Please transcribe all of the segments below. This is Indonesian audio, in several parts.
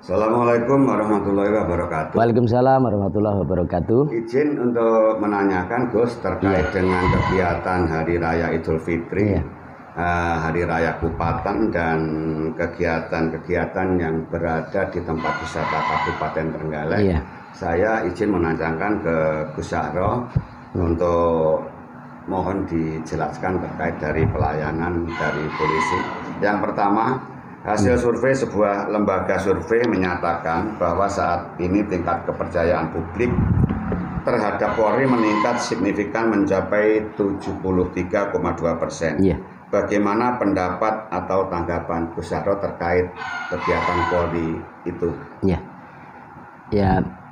Assalamualaikum warahmatullahi wabarakatuh. Waalaikumsalam warahmatullahi wabarakatuh. Izin untuk menanyakan Gus terkait dengan kegiatan Hari Raya Idul Fitri, Hari Raya Kupatan dan kegiatan-kegiatan yang berada di tempat wisata Kabupaten Trenggalek. Saya izin menanyakan ke Gus Sahro untuk mohon dijelaskan terkait dari pelayanan dari polisi. Yang pertama, hasil survei sebuah lembaga survei menyatakan bahwa saat ini tingkat kepercayaan publik terhadap Polri meningkat signifikan mencapai 73,2%. Bagaimana pendapat atau tanggapan Gus Sahro terkait kegiatan Polri itu? Ya,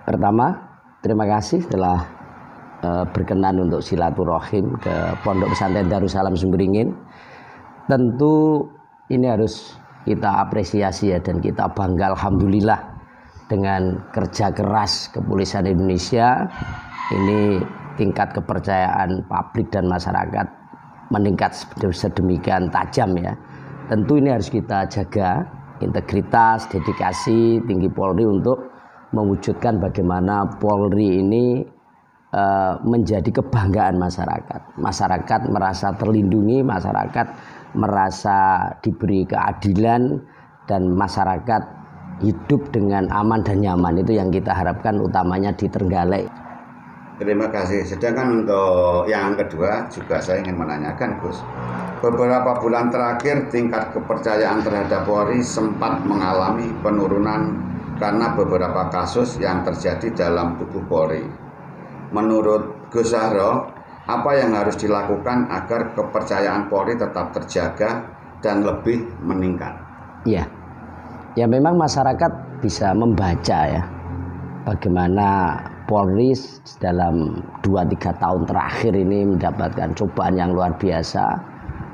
pertama terima kasih telah berkenan untuk silaturahim ke Pondok Pesantren Darussalam Sumberingin. Tentu ini harus kita apresiasi ya, dan kita bangga alhamdulillah dengan kerja keras kepolisian Indonesia. Ini tingkat kepercayaan publik dan masyarakat meningkat sedemikian tajam ya. Tentu ini harus kita jaga integritas, dedikasi tinggi Polri untuk mewujudkan bagaimana Polri ini menjadi kebanggaan masyarakat. Masyarakat merasa terlindungi, masyarakat merasa diberi keadilan, dan masyarakat hidup dengan aman dan nyaman. Itu yang kita harapkan utamanya di Trenggalek. Terima kasih. Sedangkan untuk yang kedua juga saya ingin menanyakan Gus, beberapa bulan terakhir tingkat kepercayaan terhadap Polri sempat mengalami penurunan karena beberapa kasus yang terjadi dalam tubuh Polri. Menurut Gus Sahro, apa yang harus dilakukan agar kepercayaan Polri tetap terjaga dan lebih meningkat? Ya memang masyarakat bisa membaca ya bagaimana Polri dalam 2-3 tahun terakhir ini mendapatkan cobaan yang luar biasa.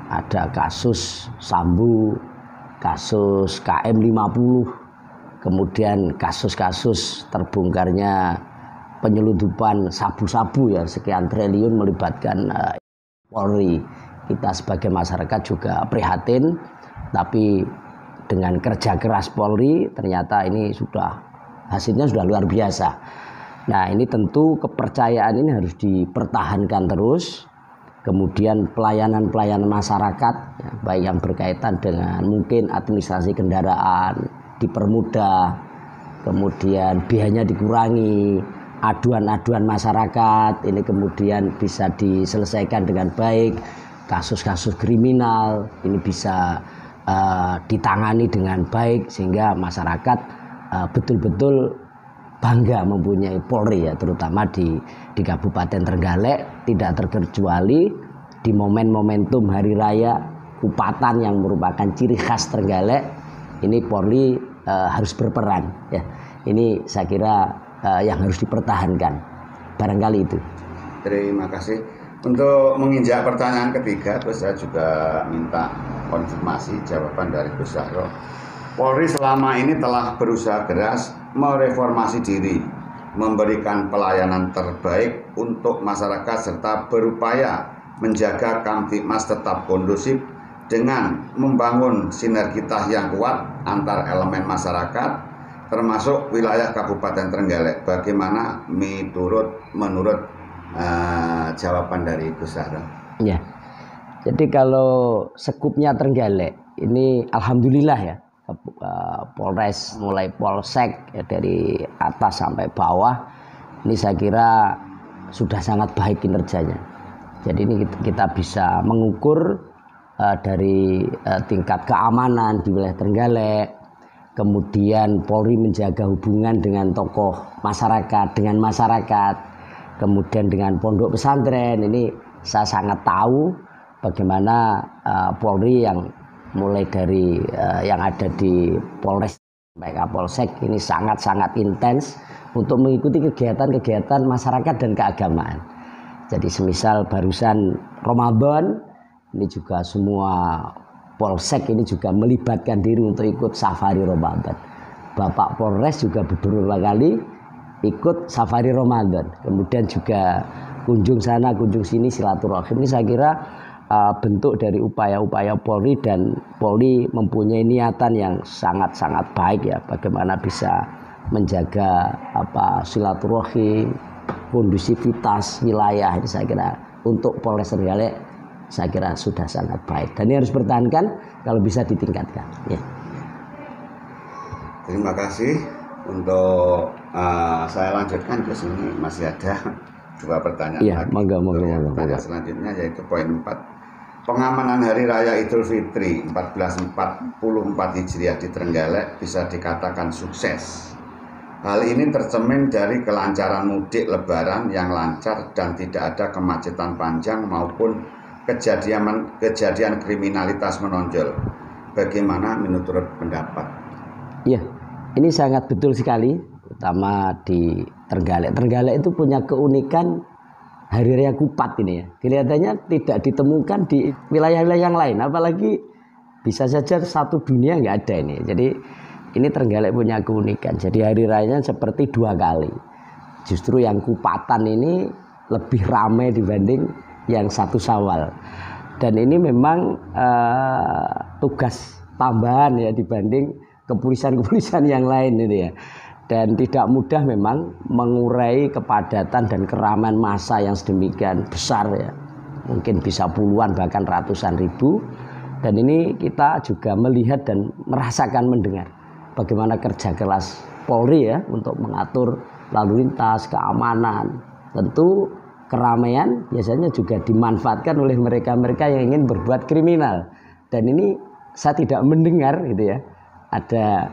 Ada kasus Sambu, kasus KM50, kemudian kasus-kasus terbongkarnya penyelundupan sabu-sabu ya, sekian triliun melibatkan Polri. Kita sebagai masyarakat juga prihatin, tapi dengan kerja keras Polri ternyata ini hasilnya sudah luar biasa. Nah, ini tentu kepercayaan ini harus dipertahankan terus. Kemudian pelayanan masyarakat ya, baik yang berkaitan dengan mungkin administrasi kendaraan dipermudah, kemudian biayanya dikurangi, aduan-aduan masyarakat ini kemudian bisa diselesaikan dengan baik, kasus-kasus kriminal ini bisa ditangani dengan baik, sehingga masyarakat betul-betul bangga mempunyai Polri ya, terutama di Kabupaten Trenggalek. Tidak terkecuali di momen-momentum Hari Raya Kupatan yang merupakan ciri khas Trenggalek, ini Polri harus berperan ya. Ini saya kira yang harus dipertahankan, barangkali itu. Terima kasih. Untuk menginjak pertanyaan ketiga, terus saya juga minta konfirmasi jawaban dari Gus Sahro. Polri selama ini telah berusaha keras mereformasi diri, memberikan pelayanan terbaik untuk masyarakat, serta berupaya menjaga Kamtibmas tetap kondusif dengan membangun sinergitas yang kuat antar elemen masyarakat, termasuk wilayah Kabupaten Trenggalek. Bagaimana menurut jawaban dari Gus Sahro? Ya, jadi kalau sekupnya Trenggalek ini alhamdulillah ya, Polres mulai Polsek ya, dari atas sampai bawah ini saya kira sudah sangat baik kinerjanya. Jadi ini kita bisa mengukur dari tingkat keamanan di wilayah Trenggalek. Kemudian Polri menjaga hubungan dengan tokoh masyarakat, dengan masyarakat, kemudian dengan pondok pesantren. Ini saya sangat tahu bagaimana Polri yang mulai dari yang ada di Polres sampai Kapolsek ini sangat-sangat intens untuk mengikuti kegiatan-kegiatan masyarakat dan keagamaan. Jadi semisal barusan Ramadan, ini juga semua Polsek ini juga melibatkan diri untuk ikut safari Ramadan. Bapak Polres juga beberapa kali ikut safari Ramadan. Kemudian juga kunjung sana, kunjung sini, silaturahim. Ini saya kira bentuk dari upaya-upaya Polri, dan Polri mempunyai niatan yang sangat-sangat baik ya, bagaimana bisa menjaga silaturahim, kondusivitas wilayah. Ini saya kira untuk Polres Trenggalek saya kira sudah sangat baik, dan ini harus bertahankan kalau bisa ditingkatkan ya. Terima kasih. Untuk saya lanjutkan ke sini, masih ada 2 pertanyaan ya, lagi. Monggo. Pertanyaan selanjutnya yaitu poin 4. Pengamanan Hari Raya Idul Fitri 1444 Hijriah di Trenggalek bisa dikatakan sukses. Hal ini tercermin dari kelancaran mudik Lebaran yang lancar dan tidak ada kemacetan panjang maupun kejadian kriminalitas menonjol. Bagaimana menurut pendapat? Ya, ini sangat betul sekali, terutama di Trenggalek. Trenggalek itu punya keunikan Hari Raya Kupat ini ya. Kelihatannya tidak ditemukan di wilayah-wilayah yang lain, apalagi bisa saja satu dunia nggak ada ini. Jadi ini Trenggalek punya keunikan. Jadi hari rayanya seperti 2 kali. Justru yang Kupatan ini lebih ramai dibanding yang 1 Syawal. Dan ini memang tugas tambahan ya dibanding kepolisian yang lain ini ya. Dan tidak mudah memang mengurai kepadatan dan keramaian massa yang sedemikian besar ya. Mungkin bisa puluhan bahkan ratusan ribu. Dan ini kita juga melihat dan merasakan, mendengar bagaimana kerja keras Polri ya untuk mengatur lalu lintas, keamanan. Tentu keramaian biasanya juga dimanfaatkan oleh mereka-mereka yang ingin berbuat kriminal. Dan ini saya tidak mendengar gitu ya, ada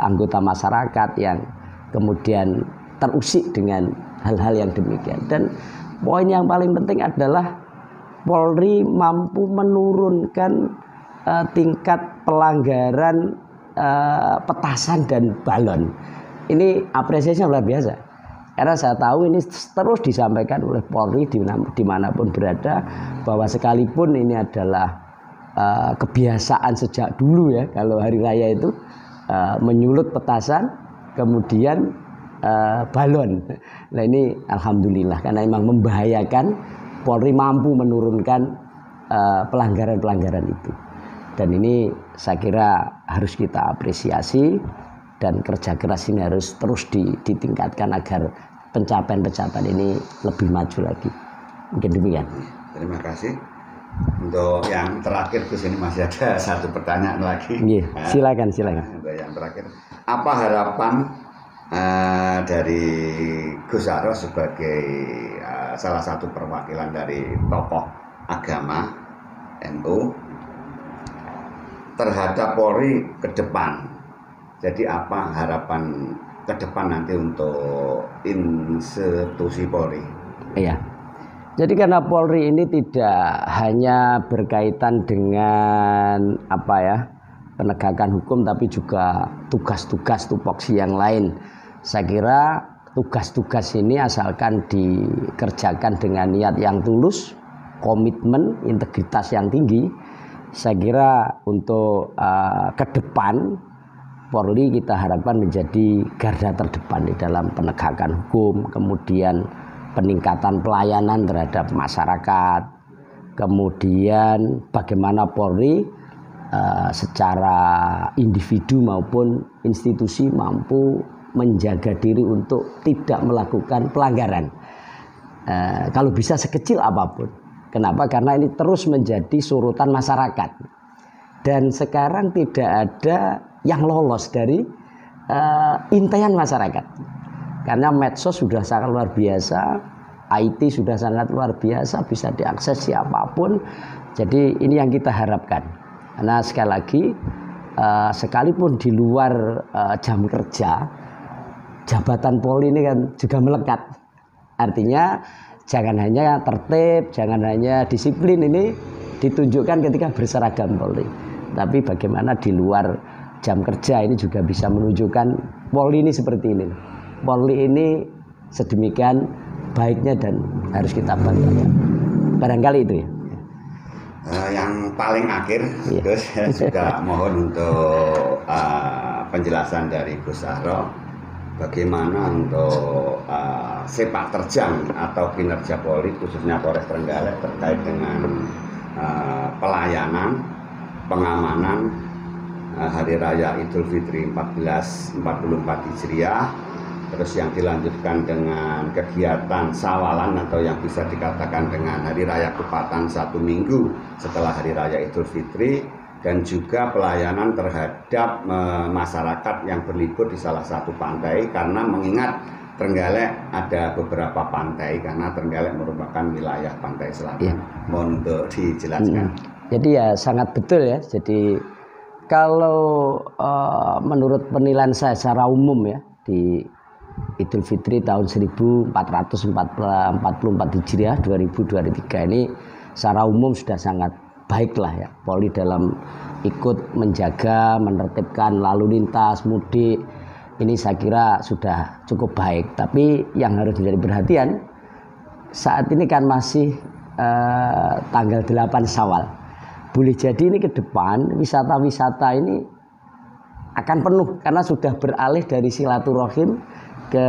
anggota masyarakat yang kemudian terusik dengan hal-hal yang demikian. Dan poin yang paling penting adalah Polri mampu menurunkan tingkat pelanggaran petasan dan balon. Ini apresiasinya luar biasa, karena saya tahu ini terus disampaikan oleh Polri dimanapun berada, bahwa sekalipun ini adalah kebiasaan sejak dulu ya, kalau hari raya itu menyulut petasan kemudian balon. Nah ini alhamdulillah, karena memang membahayakan, Polri mampu menurunkan pelanggaran-pelanggaran itu. Dan ini saya kira harus kita apresiasi, dan kerja keras ini harus terus ditingkatkan agar pencapaian-pencapaian ini lebih maju lagi. Mungkin demikian. Terima kasih. Untuk yang terakhir Gus, ini masih ada 1 pertanyaan lagi. Silakan. Untuk yang terakhir, apa harapan dari Gus Aro sebagai salah satu perwakilan dari tokoh agama NU terhadap Polri ke depan? Jadi apa harapan ke depan nanti untuk institusi Polri? Iya. Jadi karena Polri ini tidak hanya berkaitan dengan penegakan hukum, tapi juga tugas-tugas tupoksi yang lain. Saya kira tugas-tugas ini asalkan dikerjakan dengan niat yang tulus, komitmen, integritas yang tinggi, saya kira untuk ke depan Polri kita harapkan menjadi garda terdepan di dalam penegakan hukum, kemudian peningkatan pelayanan terhadap masyarakat, kemudian bagaimana Polri secara individu maupun institusi mampu menjaga diri untuk tidak melakukan pelanggaran, kalau bisa sekecil apapun. Kenapa? Karena ini terus menjadi sorotan masyarakat, dan sekarang tidak ada yang lolos dari intaian masyarakat, karena medsos sudah sangat luar biasa, IT sudah sangat luar biasa, bisa diakses siapapun. Jadi ini yang kita harapkan, karena sekali lagi sekalipun di luar jam kerja, jabatan Polri ini kan juga melekat. Artinya jangan hanya tertib, jangan hanya disiplin ini ditunjukkan ketika berseragam Polri, tapi bagaimana di luar jam kerja ini juga bisa menunjukkan Polri ini seperti ini. Polri ini sedemikian baiknya dan harus kita banggakan. Barangkali itu ya. Yang paling akhir, Gus, juga mohon untuk penjelasan dari Gus Aro. bagaimana untuk sepak terjang atau kinerja Polri khususnya Polres Trenggalek terkait dengan pelayanan, pengamanan Hari Raya Idul Fitri 1444 Hijriah, terus yang dilanjutkan dengan kegiatan sawalan atau yang bisa dikatakan dengan Hari Raya Kupatan 1 minggu setelah Hari Raya Idul Fitri, dan juga pelayanan terhadap masyarakat yang berlibur di salah satu pantai, karena mengingat Trenggalek ada beberapa pantai karena Trenggalek merupakan wilayah pantai selatan. Mohon untuk dijelaskan. Jadi ya sangat betul ya. Jadi kalau menurut penilaian saya secara umum ya, di Idul Fitri tahun 1444 Hijriah 2023 ini secara umum sudah sangat baiklah ya. Polri dalam ikut menjaga, menertibkan lalu lintas mudik ini saya kira sudah cukup baik. Tapi yang harus menjadi perhatian saat ini kan masih tanggal 8 Syawal. Boleh jadi ini ke depan wisata-wisata ini akan penuh karena sudah beralih dari silaturahim ke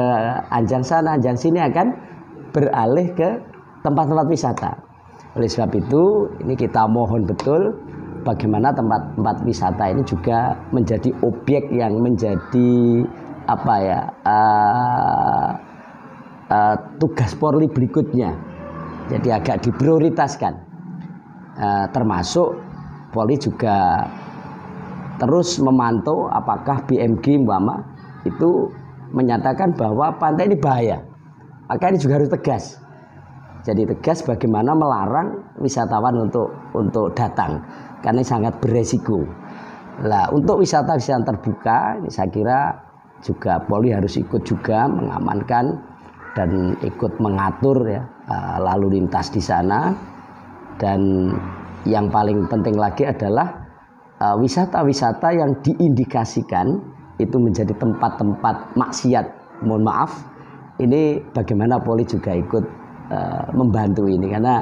anjang sana, anjang sini, akan beralih ke tempat-tempat wisata. Oleh sebab itu, ini kita mohon betul bagaimana tempat-tempat wisata ini juga menjadi objek yang menjadi tugas Polri berikutnya. Jadi agak diprioritaskan. Termasuk Polri juga terus memantau apakah BMG Muhammad itu menyatakan bahwa pantai ini bahaya. Maka ini juga harus tegas. Jadi tegas bagaimana melarang wisatawan untuk datang karena sangat beresiko. Nah, untuk wisata-wisata terbuka ini saya kira juga Polri harus ikut juga mengamankan dan ikut mengatur ya lalu lintas di sana. Dan yang paling penting lagi adalah wisata-wisata yang diindikasikan itu menjadi tempat-tempat maksiat. Mohon maaf, ini bagaimana Polri juga ikut membantu ini, karena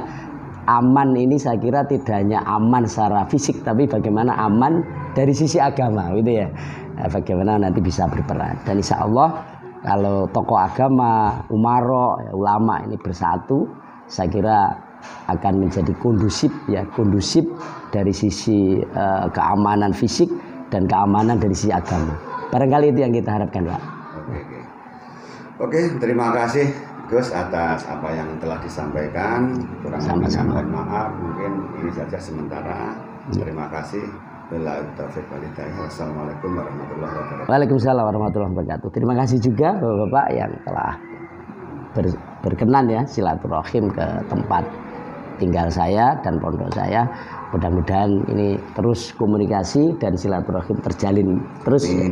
aman ini saya kira tidak hanya aman secara fisik tapi bagaimana aman dari sisi agama gitu ya. Bagaimana nanti bisa berperan, dan insya Allah kalau tokoh agama, umaro, ulama ini bersatu, saya kira akan menjadi kondusif ya, kondusif dari sisi keamanan fisik dan keamanan dari sisi agama. Barangkali itu yang kita harapkan, Pak. Oke, terima kasih Gus atas apa yang telah disampaikan. Kurang lebihnya mohon maaf, mungkin ini saja sementara. Terima kasih. Wassalamualaikum warahmatullahi wabarakatuh. Waalaikumsalam warahmatullahi wabarakatuh. Terima kasih juga Bapak-bapak yang telah berkenan ya silaturahim ke tempat tinggal saya dan pondok saya. Mudah-mudahan ini terus komunikasi dan silaturahim terjalin terus ya.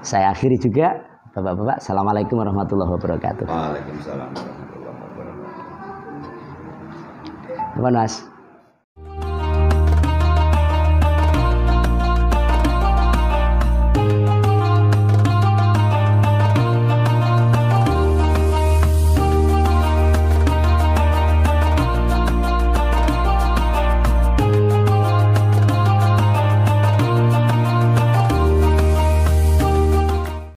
Saya akhiri juga Bapak-bapak. Assalamualaikum warahmatullahi wabarakatuh. Waalaikumsalam warahmatullahi wabarakatuh. Mas.